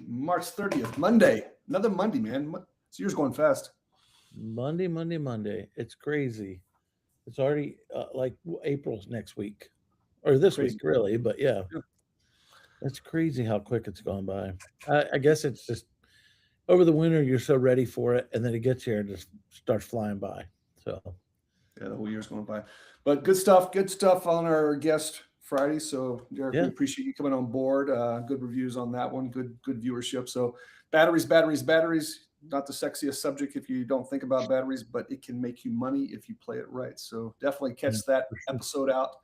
March 30th, Monday. Another Monday, man. This year's going fast. Monday. It's crazy. It's already like April's next week or this week, Crazy. really. But yeah, Yeah. it's crazy how quick it's gone by. I guess it's just over the winter, you're so ready for it, and then it gets here and just starts flying by. So, Yeah, the whole year's going by. But good stuff. Good stuff on our guest Friday. So, Derek, we yeah, appreciate you coming on board. Good reviews on that one. Good viewership. So, batteries. Not the sexiest subject if you don't think about batteries, but it can make you money if you play it right. So, definitely yeah, catch that for sure. episode out.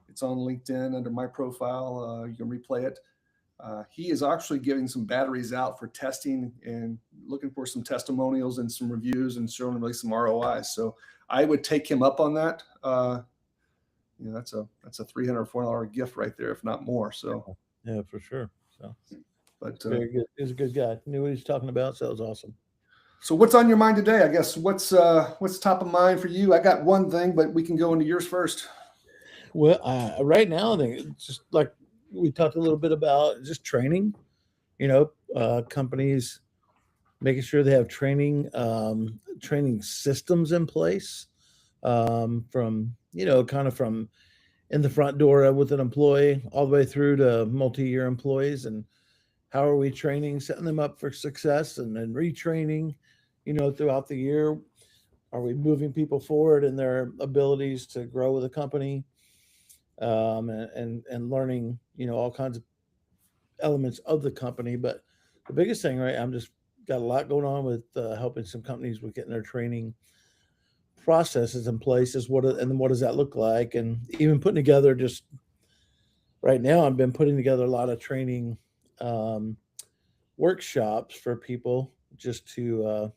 It's on LinkedIn under my profile. You can replay it. He is actually giving some batteries out for testing and looking for some testimonials and some reviews and showing really some ROI. So I would take him up on that. That's a $300 or $400 gift right there, if not more. So, Yeah, for sure. So, but very good. He's a good guy. Knew what he's talking about, so it was awesome. so what's on your mind today? I guess what's top of mind for you? I got one thing, but we can go into yours first. Well, right now, I think it's just like we talked a little bit about just training. Companies making sure they have training systems in place, from kind of from in the front door with an employee all the way through to multi-year employees, and how are we training, setting them up for success, and then retraining, throughout the year. Are we moving people forward in their abilities to grow with a company, and learning, all kinds of elements of the company. But the biggest thing, right? I'm just got a lot going on with helping some companies with getting their training processes in place. And then what does that look like? And even putting together just right now, I've been putting together a lot of training um, workshops for people just to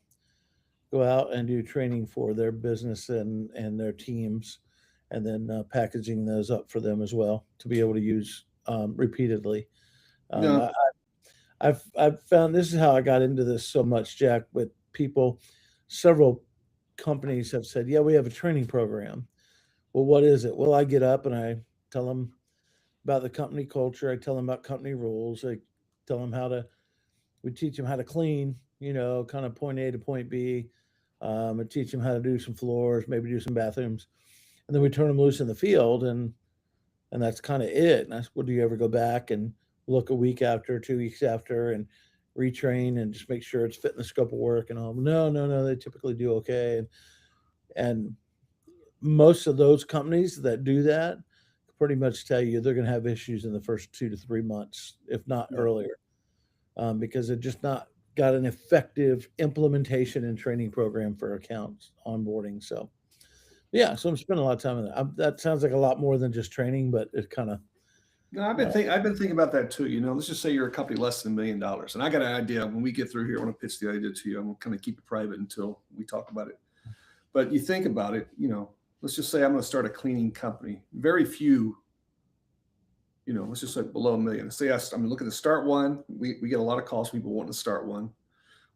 go out and do training for their business and their teams, and then packaging those up for them as well to be able to use repeatedly. Um, No, I, I've found this is how I got into this so much, Jack. With people, several companies have said, "Yeah, we have a training program." Well, what is it? Well, I get up and I tell them about the company culture. I tell them about company rules. I tell them we teach them how to clean, kind of point A to point B. I teach them how to do some floors, maybe do some bathrooms, and then we turn them loose in the field, and that's kind of it. And that's, well, do you ever go back and look a week after, 2 weeks after, and retrain and just make sure it's fitting the scope of work and all? No, no, no. They typically do okay, and most of those companies that do that pretty much tell you they're going to have issues in the first 2 to 3 months, if not yeah. earlier, because they're just not got an effective implementation and training program for accounts onboarding. So yeah, so I'm spending a lot of time on that. That sounds like a lot more than just training, but it kind of No, uh, I've been thinking about that too. Let's just say you're a company less than $1 million, and I got an idea. When we get through here, I want to pitch the idea to you. I'm gonna kind of keep it private until we talk about it. But you think about it. Let's just say I'm going to start a cleaning company. Very few. Let's just say below $1 million. Say I'm looking to start one. We get a lot of calls from people wanting to start one.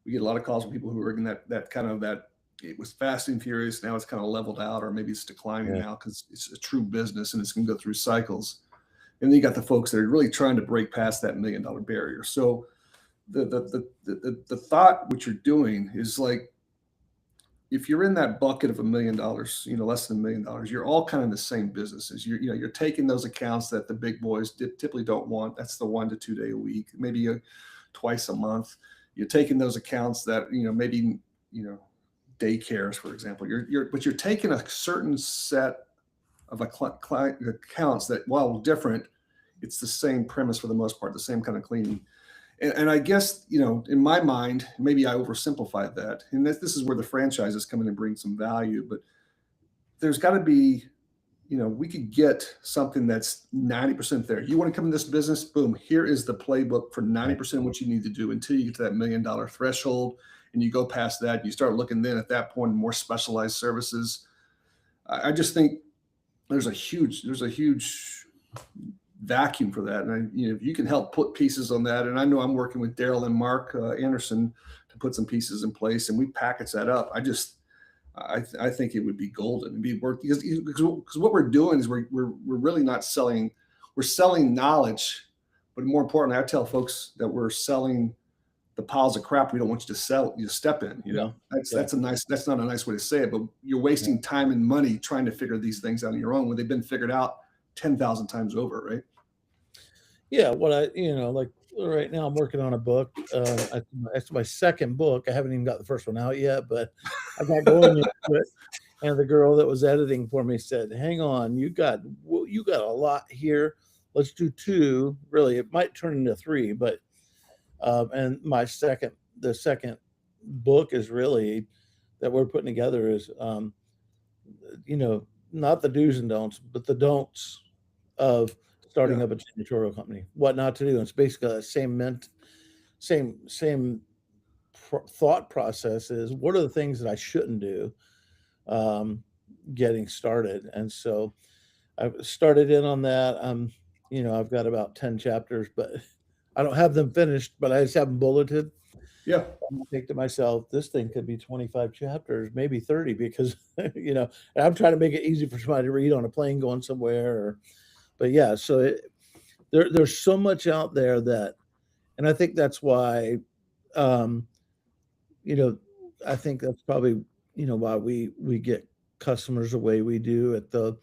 We get a lot of calls from people who are in that kind of that. It was fast and furious. Now it's kind of leveled out, or maybe it's declining yeah, now because it's a true business and it's going to go through cycles. And then you got the folks that are really trying to break past that $1 million barrier. So the thought what you're doing is like, if you're in that bucket of $1 million, less than $1 million, you're all kind of in the same businesses. You're taking those accounts that the big boys typically don't want. That's the 1 to 2 day a week, maybe twice a month. You're taking those accounts that maybe daycares, for example. But you're taking a certain set of client accounts that, while different, it's the same premise for the most part, the same kind of cleaning. And I guess, in my mind, maybe I oversimplified that. And this is where the franchises come in and bring some value. But there's got to be, we could get something that's 90% there. You want to come in this business? Boom, here is the playbook for yeah, 90% of what you need to do until you get to that $1 million threshold. And you go past that, you start looking then at that point more specialized services. I just think there's a huge vacuum for that. And if you can help put pieces on that, and I know I'm working with Daryl and Mark Anderson to put some pieces in place, and we package that up. I think it would be golden. It'd be worth, because what we're doing is we're really not selling. We're selling knowledge, but more importantly, I tell folks that we're selling the piles of crap we don't want you to sell, you step in. You Yeah. know, that's Yeah. that's not a nice way to say it, but you're wasting time and money trying to figure these things out on your own when they've been figured out 10,000 times over, right? Yeah, what I like right now I'm working on a book. It's my second book. I haven't even got the first one out yet, but I got going into it. And the girl that was editing for me said, "Hang on, you got a lot here. Let's do two. Really, it might turn into three, but and the second book is really that we're putting together is not the do's and don'ts, but the don'ts of starting Yeah. up a janitorial company, what not to do. And it's basically the same thought process is what are the things that I shouldn't do getting started. And so I've started in on that. I've got about 10 chapters, but I don't have them finished, but I just have them bulleted. Yeah. I think to myself, this thing could be 25 chapters, maybe 30, because and I'm trying to make it easy for somebody to read on a plane going somewhere. But yeah, so there's so much out there and I think that's why, um, you know, I think that's probably why we get customers the way we do at the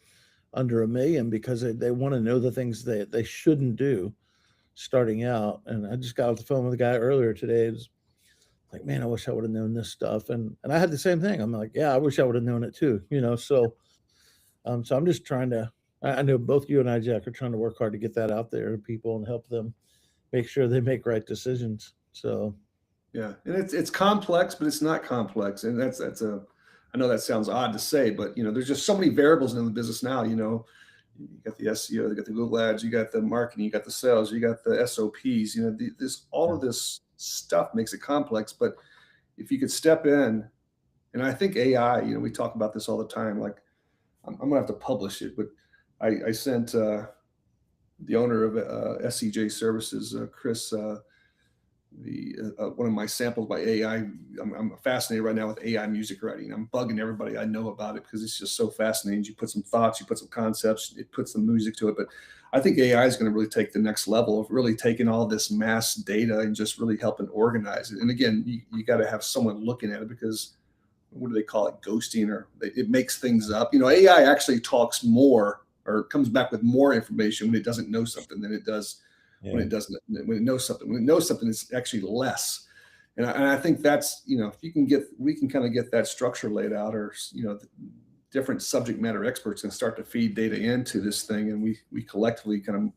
under 1 million, because they want to know the things they shouldn't do starting out. And I just got off the phone with a guy earlier today. It was like, man, I wish I would have known this stuff. And I had the same thing. I'm like, yeah, I wish I would have known it too. So I'm just trying to. I know both you and I, Jack, are trying to work hard to get that out there to people and help them make sure they make right decisions. So Yeah, and it's complex, but it's not complex, and that's a. I know that sounds odd to say, but there's just so many variables in the business now. You got the SEO, you got the Google Ads, you got the marketing, you got the sales, you got the SOPs. This all yeah, of this stuff makes it complex. But if you could step in, and I think AI, we talk about this all the time. Like I'm gonna have to publish it, but I sent the owner of SCJ Services, Chris. The one of my samples by AI. I'm fascinated right now with AI music writing. I'm bugging everybody I know about it because it's just so fascinating. You put some thoughts, you put some concepts, it puts some music to it. But I think AI is going to really take the next level of really taking all this mass data and just really helping organize it. And again, you got to have someone looking at it because what do they call it? Ghosting, or it makes things up. AI actually talks more or comes back with more information when it doesn't know something than it does when yeah, it doesn't, when it knows something. When it knows something, it's actually less. And I think that's, if we can kind of get that structure laid out, or different subject matter experts can start to feed data into this thing, and we collectively kind of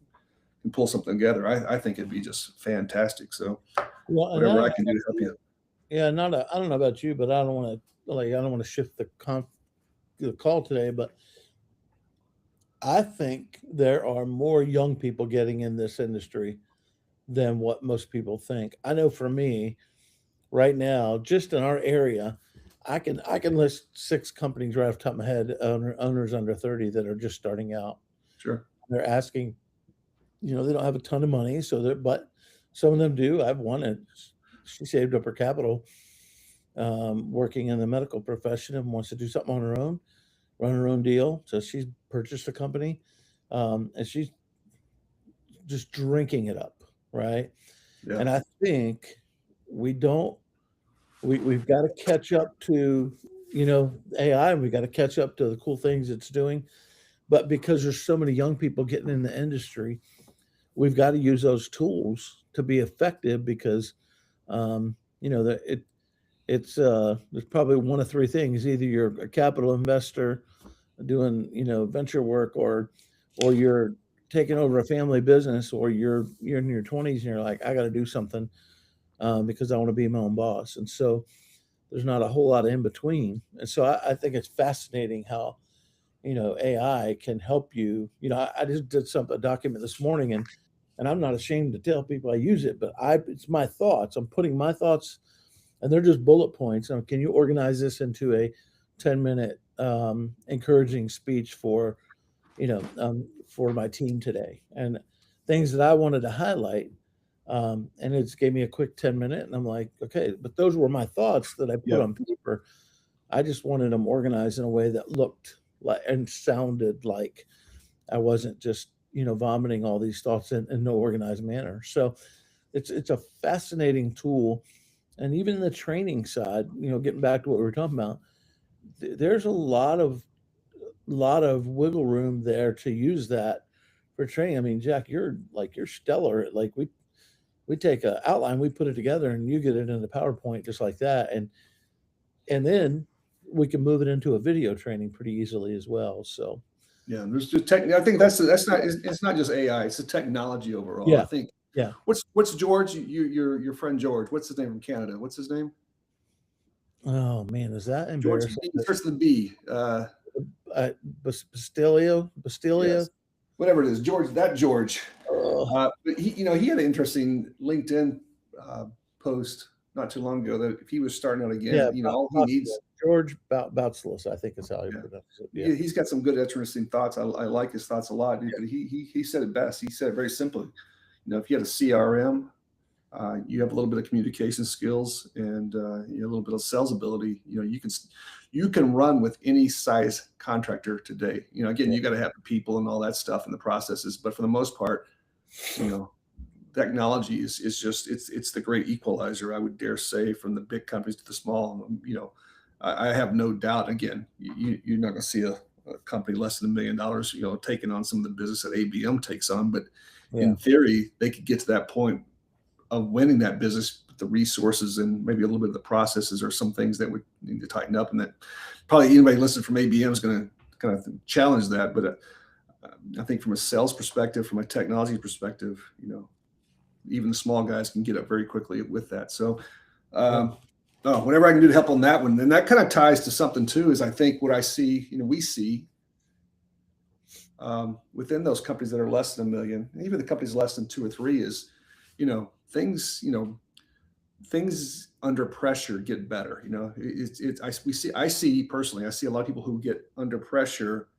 can pull something together. I think it'd be just fantastic. So well, and whatever I can do to help you. yeah, I don't know about you, but I don't want to shift the call today, but I think there are more young people getting in this industry than what most people think. I know for me, right now, just in our area, I can list 6 companies right off the top of my head, owners under 30 that are just starting out. Sure. They're asking, they don't have a ton of money, but some of them do. I have one that she saved up her capital, working in the medical profession, and wants to do something on her own, run her own deal. So she's purchased a company, and she's just drinking it up, right? Yeah. And I think we don't we've got to catch up to AI, and we got to catch up to the cool things it's doing. But because there's so many young people getting in the industry, we've got to use those tools to be effective, because that there's probably one of three things: either you're a capital investor doing venture work, or you're taking over a family business, or you're in your 20s and you're like, I got to do something, because I want to be my own boss. And so there's not a whole lot of in between. And so I think it's fascinating how AI can help you. I just did a document this morning, and I'm not ashamed to tell people I use it, but it's my thoughts. I'm putting my thoughts, and they're just bullet points. Can you organize this into a 10-minute encouraging speech for my team today, and things that I wanted to highlight. And it just gave me a quick 10-minute, and I'm like, okay, but those were my thoughts that I put Yeah. on paper. I just wanted them organized in a way that looked like and sounded like I wasn't just vomiting all these thoughts in no organized manner. So it's a fascinating tool. And even the training side, getting back to what we were talking about, there's a lot of wiggle room there to use that for training. I mean, Jack, you're stellar. Like we take a outline, we put it together, and you get it in the PowerPoint just like that, and then we can move it into a video training pretty easily as well. So Yeah, and there's just tech. I think that's not. It's not just AI. It's the technology overall. I yeah, think. yeah. What's George? Your friend George. What's his name from Canada? What's his name? Oh man, is that George embarrassing? B. Starts with the B. Bastilio. Yes, whatever it is. George. That George. Oh, But he had an interesting LinkedIn post not too long ago that if he was starting out yeah, again, all he needs. George Boutsilis, I think is how you Yeah. pronounce it. Yeah, He's got some good, interesting thoughts. I like his thoughts a lot, but he said it best. He said it very simply. If you had a CRM, you have a little bit of communication skills and a little bit of sales ability. You can run with any size contractor today. Again, you got to have the people and all that stuff and the processes, but for the most part, technology is just it's the great equalizer. I would dare say, from the big companies to the small. I have no doubt. Again, you're not going to see a company less than $1 million, taking on some of the business that ABM takes on. But yeah, in theory, they could get to that point of winning that business with the resources and maybe a little bit of the processes or some things that would need to tighten up. And that probably anybody listening from ABM is going to kind of challenge that. But I think from a sales perspective, from a technology perspective, even the small guys can get up very quickly with that. So, whatever I can do to help on that one. And that kind of ties to something too, is I think what I see, we see within those companies that are less than $1 million, even the companies less than 2 or 3 is, things under pressure get better. I see personally, I see a lot of people who get under pressure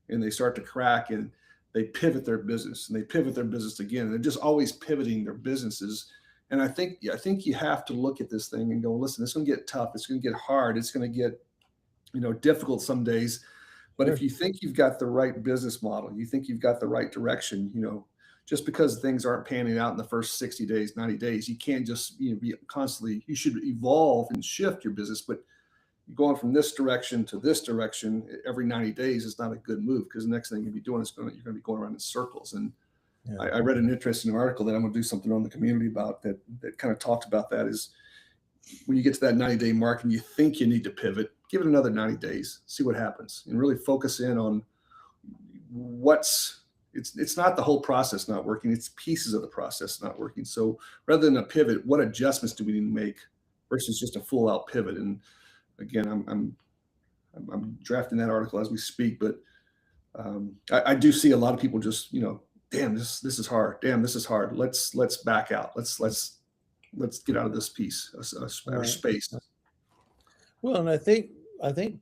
and they start to crack and they pivot their business and they pivot their business again. And they're just always pivoting their businesses. And I think you have to look at this thing and go, listen, it's going to get tough. It's going to get hard. It's going to get, difficult some days. But sure. if you think you've got the right business model, you think you've got the right direction, just because things aren't panning out in the first 60 days, 90 days, you can't just be constantly. You should evolve and shift your business, but going from this direction to this direction every 90 days is not a good move, because the next thing you'll be doing is you're going to be going around in circles. And Yeah. I read an interesting article that I'm going to do something on the community about that kind of talked about that. Is when you get to that 90-day mark and you think you need to pivot, give it another 90 days, see what happens, and really focus in on it's not the whole process not working, it's pieces of the process not working. So rather than a pivot, what adjustments do we need to make versus just a full out pivot? And again, I'm drafting that article as we speak, but I do see a lot of people just, damn, this is hard. Damn, this is hard. Let's back out. Let's get out of this piece, our Right. space. Well, and I think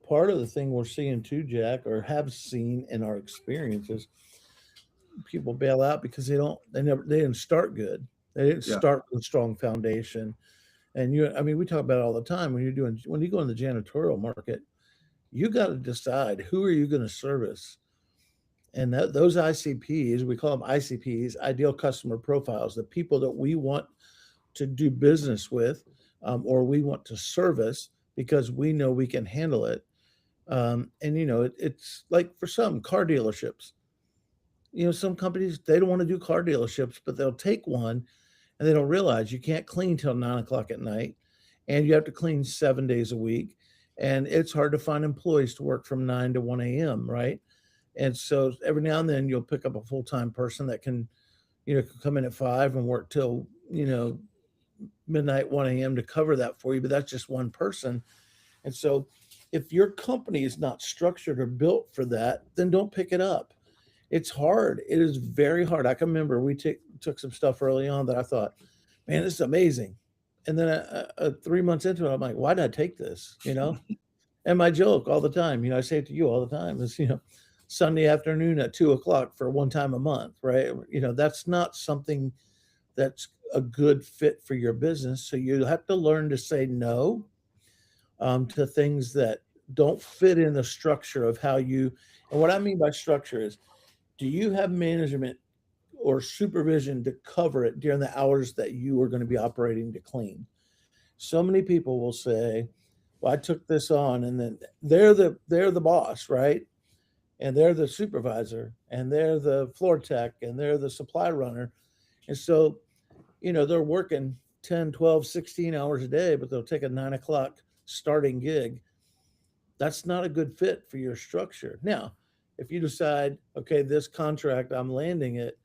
part of the thing we're seeing too, Jack, or have seen in our experiences, people bail out because they didn't start good. They didn't Yeah. start with a strong foundation. And we talk about it all the time when you go in the janitorial market, you got to decide who are you going to service. And those ICPs, we call them ICPs, ideal customer profiles, the people that we want to do business with, or we want to service because we know we can handle it. It's like for some car dealerships, some companies, they don't want to do car dealerships, but they'll take one and they don't realize you can't clean till 9 o'clock at night and you have to clean 7 days a week. And it's hard to find employees to work from 9 to 1 a.m. Right. And so every now and then you'll pick up a full-time person that can come in at 5 and work till, midnight, 1 a.m. to cover that for you. But that's just one person. And so if your company is not structured or built for that, then don't pick it up. It's hard. It is very hard. I can remember we took some stuff early on that I thought, man, this is amazing. And then 3 months into it, I'm like, why did I take this? And my joke all the time, I say it to you all the time is, Sunday afternoon at 2 o'clock for one time a month, right? That's not something that's a good fit for your business. So you have to learn to say no to things that don't fit in the structure of how you. And what I mean by structure is, do you have management or supervision to cover it during the hours that you are going to be operating to clean. So many people will say, well, I took this on, and then they're the boss, right? And they're the supervisor, and they're the floor tech, and they're the supply runner. And so, they're working 10, 12, 16 hours a day, but they'll take a 9 o'clock starting gig. That's not a good fit for your structure. Now, if you decide, okay, this contract, I'm landing it,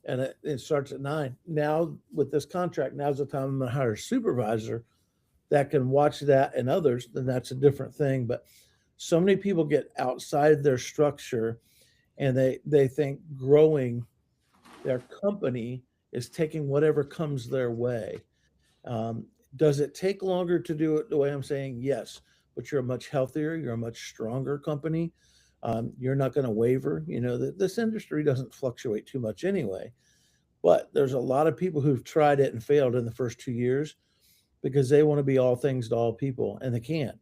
and it starts at 9. Now, with this contract, now's the time I'm going to hire a supervisor that can watch that and others, then that's a different thing. But so many people get outside their structure, and they think growing their company is taking whatever comes their way. Does it take longer to do it the way I'm saying? Yes, but you're a much healthier, you're a much stronger company. You're not going to waver. This industry doesn't fluctuate too much anyway. But there's a lot of people who've tried it and failed in the first 2 years because they want to be all things to all people, and they can't.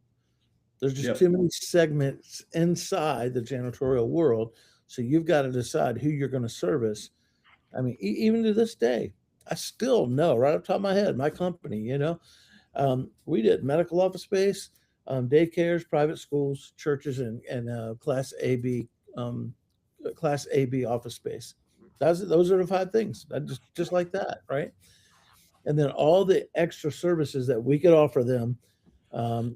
There's just Yep. too many segments inside the janitorial world. So you've got to decide who you're going to service. I mean, even to this day, I still know right off the top of my head, my company, we did medical office space, daycares, private schools, churches, and class AB office space. Those are the 5 things. Just like that, right? And then all the extra services that we could offer them,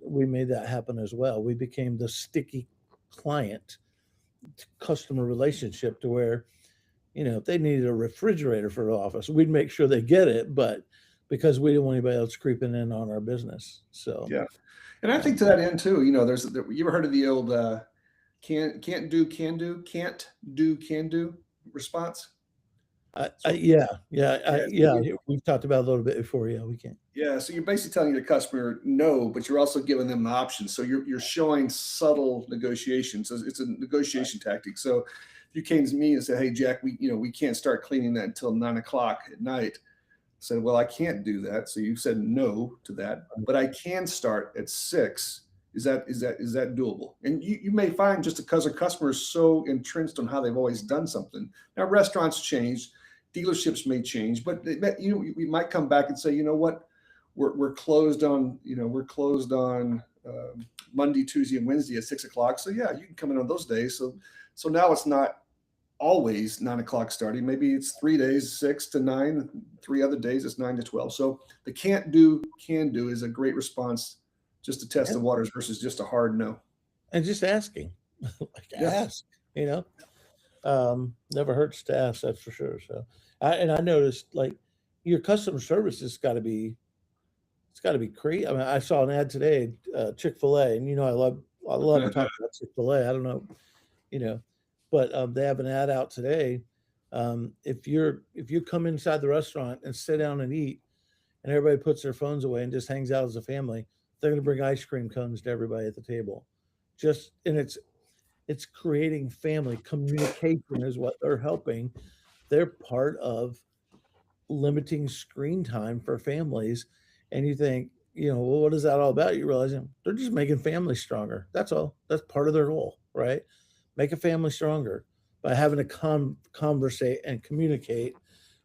we made that happen as well. We became the sticky client customer relationship to where, if they needed a refrigerator for the office, we'd make sure they get it, but because we didn't want anybody else creeping in on our business. So Yeah. And I think to that end too, you ever heard of the old can't do, can do response? yeah, we've talked about it a little bit before. Yeah, we can. Yeah, so you're basically telling your customer no, but you're also giving them an option. So you're showing subtle negotiations. So it's a negotiation tactic. So if you came to me and said, "Hey, Jack, we can't start cleaning that until 9 o'clock at night," I said, "Well, I can't do that." So you said no to that, but I can start at 6. Is that doable? And you may find just because a customer is so entrenched on how they've always done something. Now restaurants change, dealerships may change, but we might come back and say, you know what, we're closed on Monday, Tuesday, and Wednesday at 6 o'clock. So yeah, you can come in on those days. So now it's not always 9 o'clock starting. Maybe it's 3 days, 6 to 9. 3 other days it's 9 to 12. So the can't do, can do is a great response just to test the waters versus just a hard no. And just asking, ask, never hurts to ask, that's for sure. So, I noticed like your customer service it's got to be crazy. I mean, I saw an ad today, Chick-fil-A, and I love to talk about Chick-fil-A. I don't know, but they have an ad out today. If you come inside the restaurant and sit down and eat, and everybody puts their phones away and just hangs out as a family, they're going to bring ice cream cones to everybody at the table. And it's creating family communication is what they're helping. They're part of limiting screen time for families. And you think, well, what is that all about? You realize they're just making families stronger. That's all. That's part of their role, right? Make a family stronger by having to conversate and communicate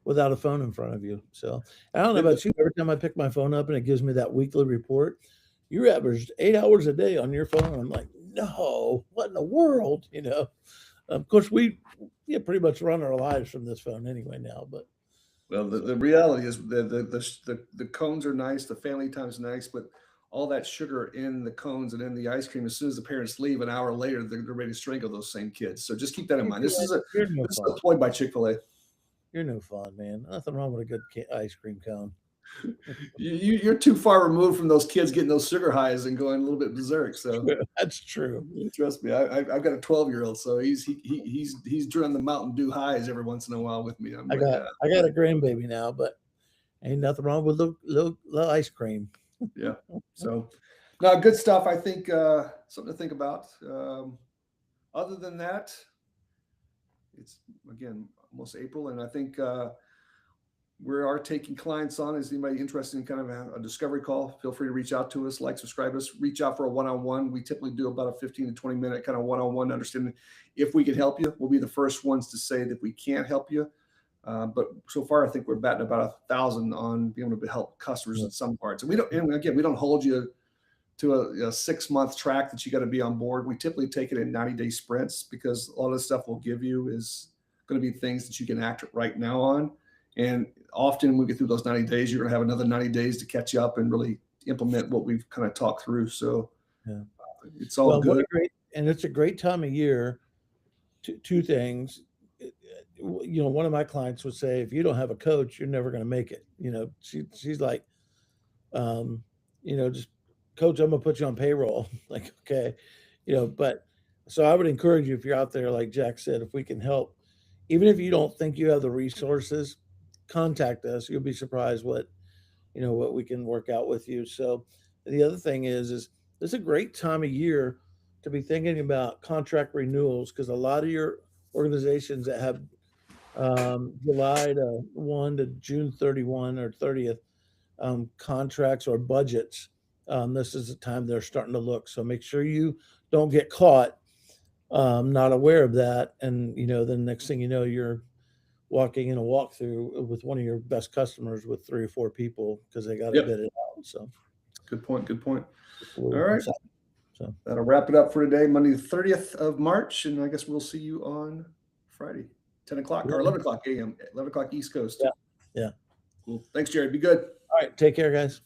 without a phone in front of you. So I don't know about you. Every time I pick my phone up and it gives me that weekly report, you averaged 8 hours a day on your phone. I'm like, no, what in the world? Of course, we pretty much run our lives from this phone anyway now. But well, the reality is the cones are nice, the family time is nice, but all that sugar in the cones and in the ice cream, as soon as the parents leave, an hour later, they're ready to strangle those same kids. So just keep that in mind. This is a ploy by Chick-fil-A. You're no fun, man. Nothing wrong with a good ice cream cone. You're too far removed from those kids getting those sugar highs and going a little bit berserk. So that's true. Trust me, I've got a 12-year-old, so he's drawing the Mountain Dew highs every once in a while with me. I got a grandbaby now, but ain't nothing wrong with little ice cream. Yeah. So, no, good stuff. I think something to think about. Other than that, it's again almost April, and I think we are taking clients on. Is anybody interested in kind of a discovery call? Feel free to reach out to us, subscribe us, reach out for a one-on-one. We typically do about a 15 to 20 minute kind of one-on-one understanding. If we can help you, we'll be the first ones to say that we can't help you. But so far, I think we're batting about 1,000 on being able to help customers in some parts. And we don't hold you to a 6-month track that you got to be on board. We typically take it in 90-day sprints because a lot of the stuff we'll give you is going to be things that you can act right now on. And often when we get through those 90 days, you're going to have another 90 days to catch up and really implement what we've kind of talked through. So it's all good. And it's a great time of year. Two things. One of my clients would say, if you don't have a coach, you're never going to make it. She's like, just coach, I'm gonna put you on payroll. Like, okay, but so I would encourage you, if you're out there, like Jack said, if we can help, even if you don't think you have the resources, contact us. You'll be surprised what we can work out with you. So the other thing is it's a great time of year to be thinking about contract renewals, because a lot of your organizations that have July 1 to June 31 or 30th contracts or budgets, this is the time they're starting to look. So make sure you don't get caught not aware of that. And, the next thing you know, you're walking in a walkthrough with one of your best customers with 3 or 4 people because they got to bid it out. So good point. All right. So that'll wrap it up for today, Monday, the 30th of March. And I guess we'll see you on Friday, 10 o'clock or 11 o'clock a.m., 11 o'clock East Coast. Yeah. Cool. Thanks, Jared. Be good. All right. Take care, guys.